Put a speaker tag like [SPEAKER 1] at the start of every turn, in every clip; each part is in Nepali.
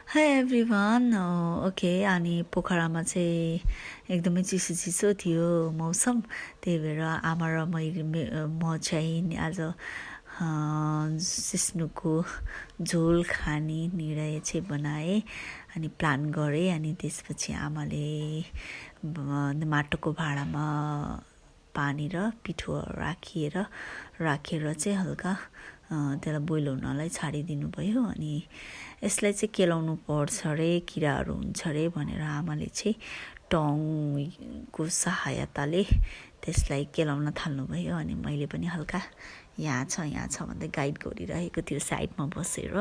[SPEAKER 1] हाई एभ्रिवान ओके अनि पोखरामा चाहिँ एकदमै चिसो चिसो थियो मौसम त्यही भएर आमा र म चाहिँ आज सिस्नुको झोल खाने निर्णय चाहिँ बनाएँ अनि प्लान गरेँ अनि त्यसपछि आमाले माटोको भाँडामा पानी र पिठो राखेर चाहिँ हल्का त्यसलाई बोइल हुनलाई छाडिदिनु भयो अनि यसलाई चाहिँ केलाउनु पर्छ अरे किराहरू हुन्छ अरे भनेर आमाले चाहिँ टङको सहायताले त्यसलाई केलाउन थाल्नुभयो अनि मैले पनि हल्का यहाँ छ भन्दै गाइड गरिरहेको थियो साइडमा बसेर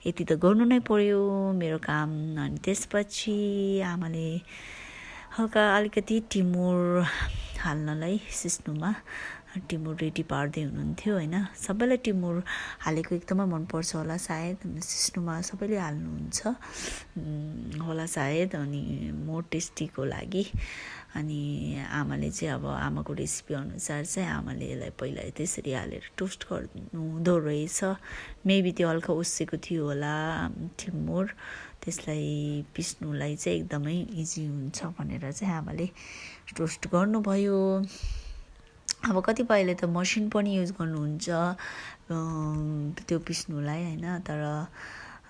[SPEAKER 1] यति त गर्नु नै पर्यो मेरो काम अनि त्यसपछि आमाले हल्का अलिकति टिमुर हाल्नलाई सिस्नुमा टिमुर रेडी पार्दै हुनुहुन्थ्यो होइन सबैलाई टिमुर हालेको एकदमै मनपर्छ होला सायद सिस्नुमा सबैले हाल्नुहुन्छ होला सायद अनि मोर टेस्टीको लागि अनि आमाले चाहिँ अब आमाको रेसिपी अनुसार चाहिँ आमाले यसलाई पहिला त्यसरी हालेर टोस्ट गर्नु हुँदो रहेछ मेबी त्यो हल्का उसेको थियो होला टिमुर त्यसलाई पिस्नुलाई चाहिँ एकदमै इजी हुन्छ भनेर चाहिँ आमाले टोस्ट गर्नुभयो अब कतिपयले त मसिन पनि युज गर्नुहुन्छ त्यो पिस्नुलाई होइन तर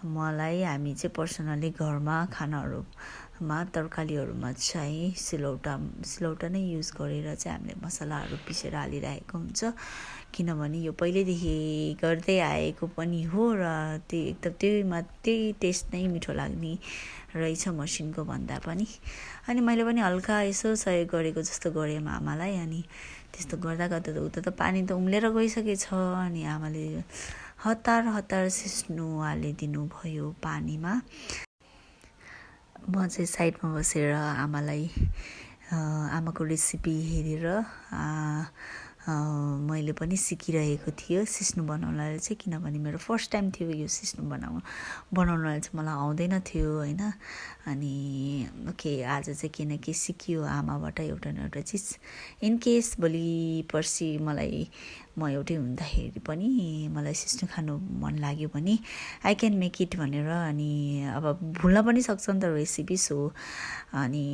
[SPEAKER 1] हामी चाहिँ पर्सनली घरमा खानाहरूमा तरकारीहरूमा चाहिँ सिलौटा नै युज गरेर चाहिँ हामीले मसलाहरू पिसेर हालिरहेको हुन्छ किनभने यो पहिल्यैदेखि गर्दै आएको पनि हो र त्यही टेस्ट नै मिठो लाग्ने रहेछ मसिनको भन्दा पनि अनि मैले पनि हल्का यसो सहयोग गरेको जस्तो गरेँ आमालाई अनि त्यस्तो गर्दा उता त पानी त उम्लेर गइसकेछ अनि आमाले हतार सिस्नु हालिदिनु भयो पानीमा म चाहिँ साइडमा बसेर आमाको रेसिपी हेरेर मैले पनि सिकिरहेको थियो सिस्नु बनाउनलाई चाहिँ किनभने मेरो फर्स्ट टाइम थियो यो सिस्नु बनाउनलाई चाहिँ मलाई आउँदैन थियो होइन अनि ओके आज चाहिँ के न के सिकियो आमाबाट एउटा न एउटा चिज इनकेस भोलि पर्सि म एउटै हुँदाखेरि पनि मलाई सिस्नु खानु मन लाग्यो भने आई क्यान मेक इट भनेर अनि अब भुल्न पनि सक्छ नि त रेसिपी सो अनि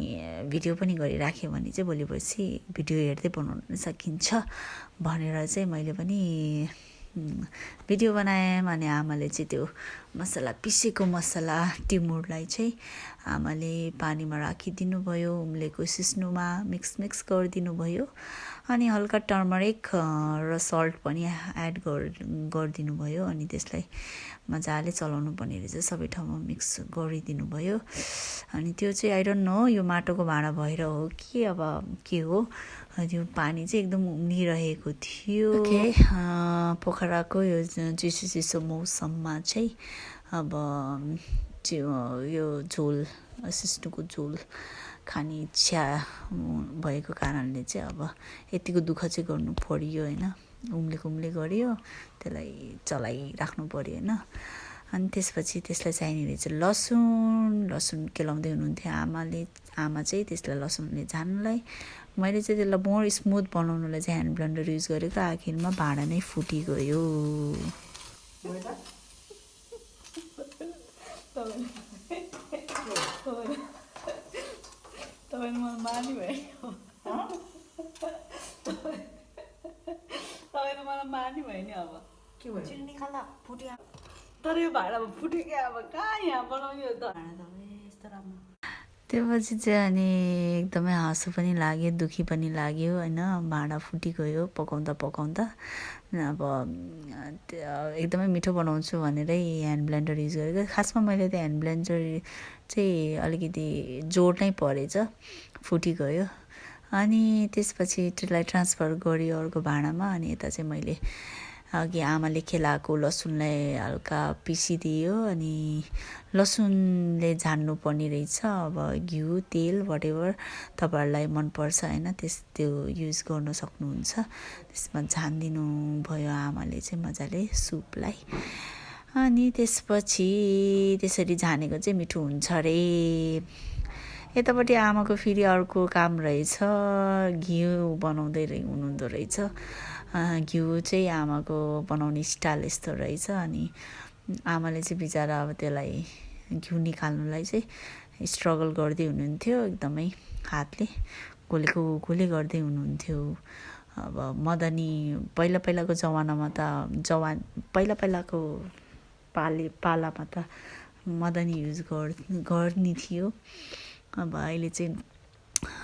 [SPEAKER 1] भिडियो पनि गरिराख्यो भने चाहिँ भोलि पर्सि भिडियो हेर्दै बनाउन सकिन्छ भनेर चाहिँ मैले पनि भिडियो बनाएँ अनि आमाले चाहिँ त्यो पिसेको मसला टिमुरलाई चाहिँ आमाले पानीमा राखिदिनु भयो उम्लेको सिस्नुमा मिक्स गरिदिनु भयो अनि हल्का टर्मरिक र सल्ट पनि एड गरिदिनु भयो अनि त्यसलाई मजाले चलाउनु पर्ने रहेछ सबै ठाउँमा मिक्स गरिदिनु भयो अनि त्यो चाहिँ आई डोन्ट नो यो माटोको भाँडा भएर हो कि अब के हो त्यो पानी चाहिँ एकदम उम्लिरहेको थियो पोखराको यो चिसो मौसममा चाहिँ अब यो झोल सिस्नुको झोल खाने इच्छा भएको कारणले चाहिँ अब यतिको दुःख चाहिँ गर्नु पर्यो होइन उम्ले गऱ्यो त्यसलाई चलाइराख्नु पर्यो होइन अनि त्यसपछि त्यसलाई चाहिने रहेछ लसुन केलाउँदै हुनुहुन्थ्यो आमा चाहिँ त्यसलाई लसुनले झान्नलाई मैले चाहिँ त्यसलाई मोर स्मुथ बनाउनुलाई चाहिँ ह्यान्ड ब्लेन्डर युज गरेको आखिरमा भाँडा नै फुटिगयो
[SPEAKER 2] तपाईँले मलाई मार्ने भयो तपाईँले मलाई मार्ने भयो नि अब के भयो चिनी खाँदा फुट्यो तर यो भाँडामा फुट्यो क्या अब कहाँ यहाँ बनाउने हो त भाँडा तपाईँ यस्तो राम्रो
[SPEAKER 1] त्योपछि चाहिँ अनि एकदमै हाँसो पनि लाग्यो दुखी पनि लाग्यो होइन भाँडा फुटिगयो पकाउँदा अब एकदमै मिठो बनाउँछु भनेरै ह्यान्ड ब्लेन्डर युज गरेको खासमा मैले त ह्यान्ड ब्लेन्डर चाहिँ अलिकति जोड नै परेछ फुटिगयो अनि त्यसपछि त्यसलाई ट्रान्सफर गरेँ अर्को भाँडामा अनि यता चाहिँ मैले अघि आमाले केलाएको लसुनलाई हल्का पिसिदियो अनि लसुनले झान्नु पर्ने रहेछ अब घिउ तेल वाटेभर तपाईँहरूलाई मनपर्छ होइन त्यो युज गर्न सक्नुहुन्छ त्यसमा झानिदिनु भयो आमाले चाहिँ मजाले सुपलाई अनि त्यसपछि त्यसरी झानेको चाहिँ मिठो हुन्छ अरे यतापट्टि आमाको फेरि अर्को काम रहेछ घिउ बनाउँदै हुनुहुँदो रहेछ घिउ चाहिँ आमाको बनाउने स्टाइल यस्तो रहेछ अनि आमाले चाहिँ बिचारा अब त्यसलाई घिउ निकाल्नुलाई चाहिँ स्ट्रगल गर्दै हुनुहुन्थ्यो एकदमै हातले गोले गर्दै हुनुहुन्थ्यो। अब मदनी पहिलाको जमानामा त पहिलाको पालामा त मदनी युज गर्ने थियो। अब अहिले चाहिँ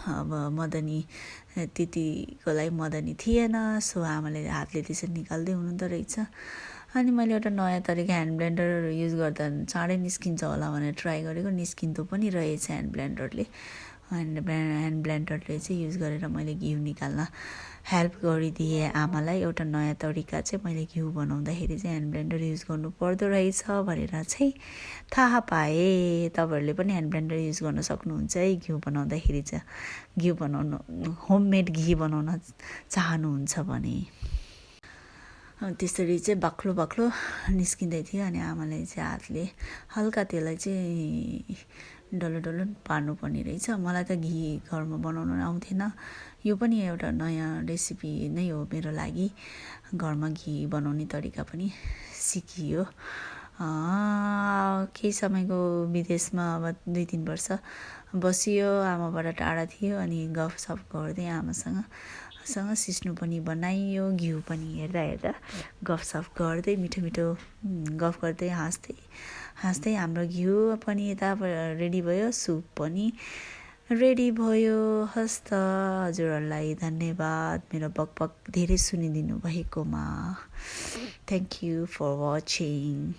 [SPEAKER 1] अब मदनी त्यतिको लागि मदनी थिएन, सो आमाले हातले त्यसरी निकाल्दै हुनुहुँदो रहेछ। अनि मैले एउटा नयाँ तरिका ह्यान्ड ब्लेन्डर युज गर्दा चाँडै निस्किन्छ होला भनेर ट्राई गरेको, निस्किँदो पनि रहेछ ह्यान्ड ब्लेन्डरले चाहिँ युज गरेर मैले घिउ निकाल्न हेल्प गरिदिएँ आमालाई। एउटा नयाँ तरिका चाहिँ मैले घिउ बनाउँदाखेरि चाहिँ ह्यान्ड ब्लेन्डर युज गर्नु पर्दो रहेछ भनेर चाहिँ थाहा पाएँ। तपाईँहरूले पनि ह्यान्ड ब्लेन्डर युज गर्न सक्नुहुन्छ है घिउ बनाउँदाखेरि चाहिँ। घिउ बनाउनु होममेड घी बनाउन चाहनुहुन्छ भने। त्यसरी चाहिँ बाक्लो निस्किँदै थियो। अनि आमाले चाहिँ हातले हल्का त्यसलाई चाहिँ डल्लो पार्नुपर्ने रहेछ। मलाई त घी घरमा बनाउनु आउँथेन, यो पनि एउटा नयाँ रेसिपी नै हो मेरो लागि। घरमा घी बनाउने तरिका पनि सिकियो। केही समयको विदेशमा अब 2-3 वर्ष बसियो, आमाबाट टाढा थियो। अनि गफसफ गर्दै आमासँग सिस्नो पनि बनाइयो, घिउ पनि हेर्दा गफसफ गर्दै मिठो गफ गर्दै हाँस्दै हाम्रो घिउ पनि यता रेडी भयो, सुप पनि रेडी भयो। हस्त हजुरहरूलाई धन्यवाद मेरो बकबक धेरै सुनिदिनु भएकोमा। Thank you for watching.